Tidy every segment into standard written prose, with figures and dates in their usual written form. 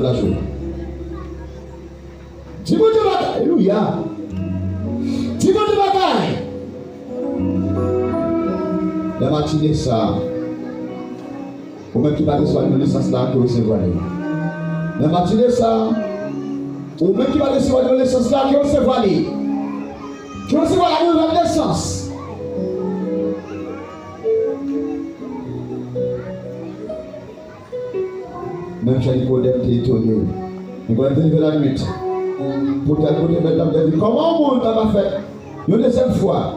la journée. Dis bon Dieu bagaille. Alléluia. Dis bon Dieu bagaille. La matinée ça. Ou même qui va recevoir une licence là qui recevoir. La matinée ça. Ou même qui va recevoir une licence là qui recevoir. Qui recevoir la nouvelle naissance. Même si Nicodème était étonné. Nicodème était la nuit. Pour tel côté, maintenant, il dit comment on t'a fait? Une deuxième fois,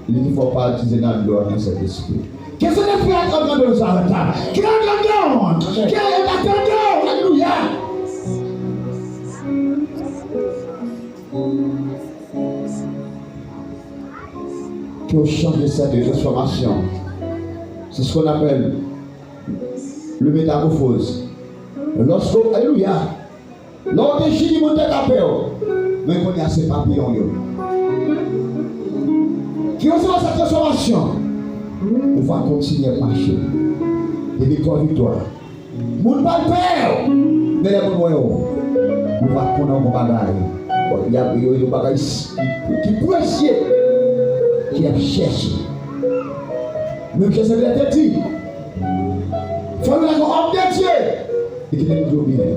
il dit qu'il ne faut pas utiliser dans le dans cet esprit. Qu'est-ce que tu fais à grandeur de Zarata? Qui est la grandeur? Qui est la grandeur? Alléluia! Qui au champ de cette transformation. C'est ce qu'on appelle le métamorphose. Lorsque, alléluia, lorsque Jésus monte à paix, mais on a ces papillons. Qui reçoit cette transformation, on va continuer à marcher. Et victoire. Mon ne va pas peur, mais les moyens, on va prendre un bagage. Il y a un bagage qui précieux, qui a cherché. Même que ça veut dire, il faut que l'homme de Dieu et qu'il est dominer.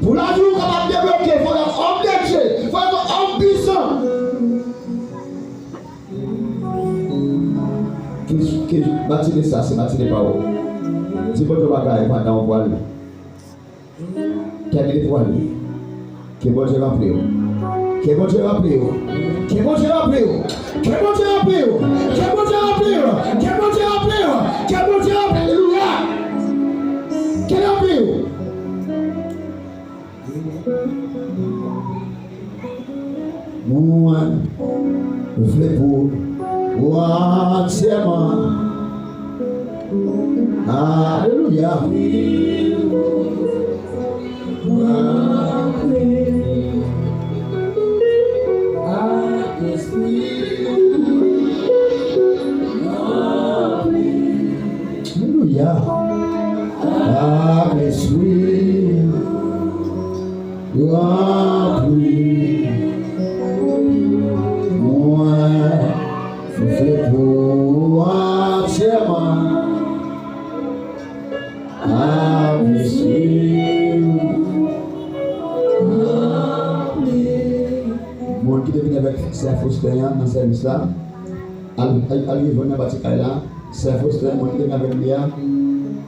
Pour la vie, on va débloquer, il faut l'homme de Dieu, il faut l'homme puissant. Qui matinée ça, c'est matinée pas haut. C'est bon de bagaille pendant on voit lui. Qui a mis pour lui. Qui est bon de remplir. Qui est bon de remplir. Qui est bon de remplir. Qui est bon de remplir. Qui est bon de remplir. Qui est bon de remplir. Qui est bon de remplir. Alléluia. Qui est remplir. Moi, je voulais pour entièrement. Alléluia. Alléluia. Moi, je fais pour entièrement. Mon qui devient avec Saint Faustin dans le service là, allez venir à Batikaï là, Saint Faustin, mon qui devient avec lui,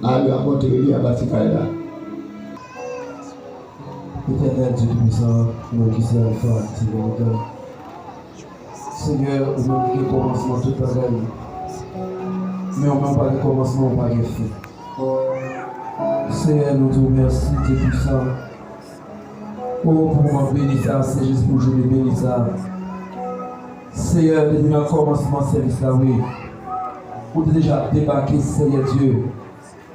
allez apporter lui à Batikaï là. Éternel Dieu Tout-Puissant, nous qui sommes forts, Seigneur, nous qui commencement tout à l'heure, mais on n'a pas de commencement, pas de fin. Seigneur, nous te remercions, Dieu Puissant. Oh, pour moi, béni ça, c'est juste pour jouer, béni ça. Seigneur, depuis le commencement de service là, oui. Vous avez déjà débarqué, Seigneur Dieu.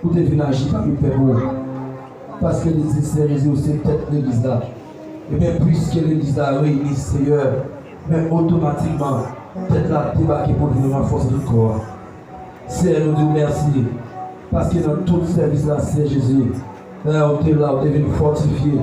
Vous avez venu agir parmi le peuple. Parce que l'église, Seigneur Jésus, c'est peut-être l'église là. Et bien, puisque l'église là réunit, Seigneur, mais automatiquement, peut-être là débarqué pour venir renforcer notre corps. Seigneur, nous te remercions. Parce que dans tout service là, c'est Jésus. Là, on est là, on devient fortifié.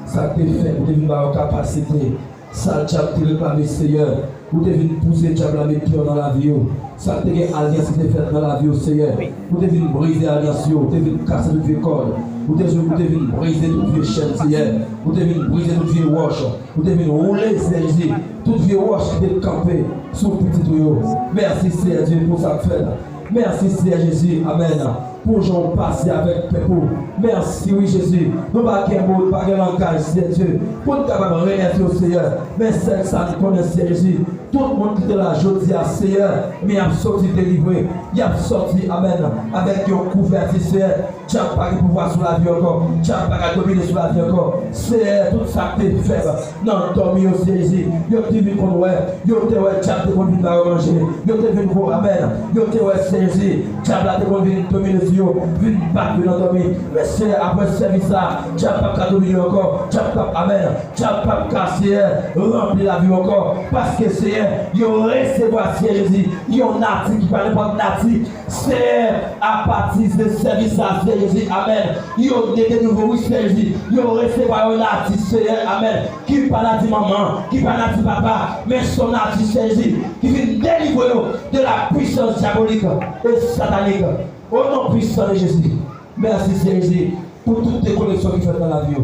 Ça te fait, on devient avoir capacité. Ça te réclame, Seieur. Vous devez pousser le diable à mettre dans la vie. Ça te fait alliance qui est faite dans la vie, Seieur. Vous devez briser l'alliance, vous devez casser toutes les cordes. Vous devez briser toutes les chaînes, Seigneur. Vous devez briser toutes les roches. Vous devez rouler, Seigneur Jésus. Toutes les roches qui sont campées sous le petit tuyau. Merci, Seigneur Dieu, pour ça que fait. Merci, Seigneur Jésus. Amen. Pour j'en passer avec Pépou. Merci, oui, Jésus. Nous pas qu'un mot, pas qu'un langage, Seigneur Dieu. Pour nous capables de remercier au Seigneur. Mais c'est ça nous connaît, Seigneur Jésus. Tout le monde qui est là, je dis à Seigneur, mais il a sorti délivré. Il a sorti, Amen, avec un couverture, Seigneur. Tu n'as pas de pouvoir sur la vie encore. Tu n'as pas de dominer sur la vie encore. Seigneur, tout ça que tu es faible. Non, dormir au Seigneur Jésus. Yo te vu qu'on ouais. Yo te ouais, tu as te conduit à manger. Yo te vu pour Amen. Yo te ouais, Seigneur Jésus. Tu as te conduit à dominer sur yo. Vine battre dans dormir. Mais Seigneur, après ce service là, tu n'as pas de dominer encore. Tu n'as pas, Amen. Tu n'as pas de casser, remplir la vie encore. Parce que Seigneur, il recevoir Seigneur Jésus. Il y a un article qui parle pas de bâti. C'est à partir de service à Jésus. Amen. Ils ont de nouveau, oui, Jésus. Ils ont recevoir un artiste, Seigneur. Amen. Qui parle de maman, qui parle de papa, mais son artiste, Jésus, qui vient délivrer de la puissance diabolique et satanique. Au nom puissant de Jésus. Merci, Jésus, pour toutes les connexions qu'il fait dans la vie.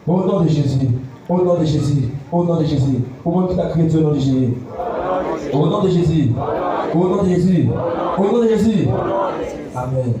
Au nom de Jésus. Au nom de Jésus. Au nom de Jésus. Au nom de la créature, au nom de Jésus. Au nom de Jésus. Au nom de Jésus. Au nom de Jésus. Amen.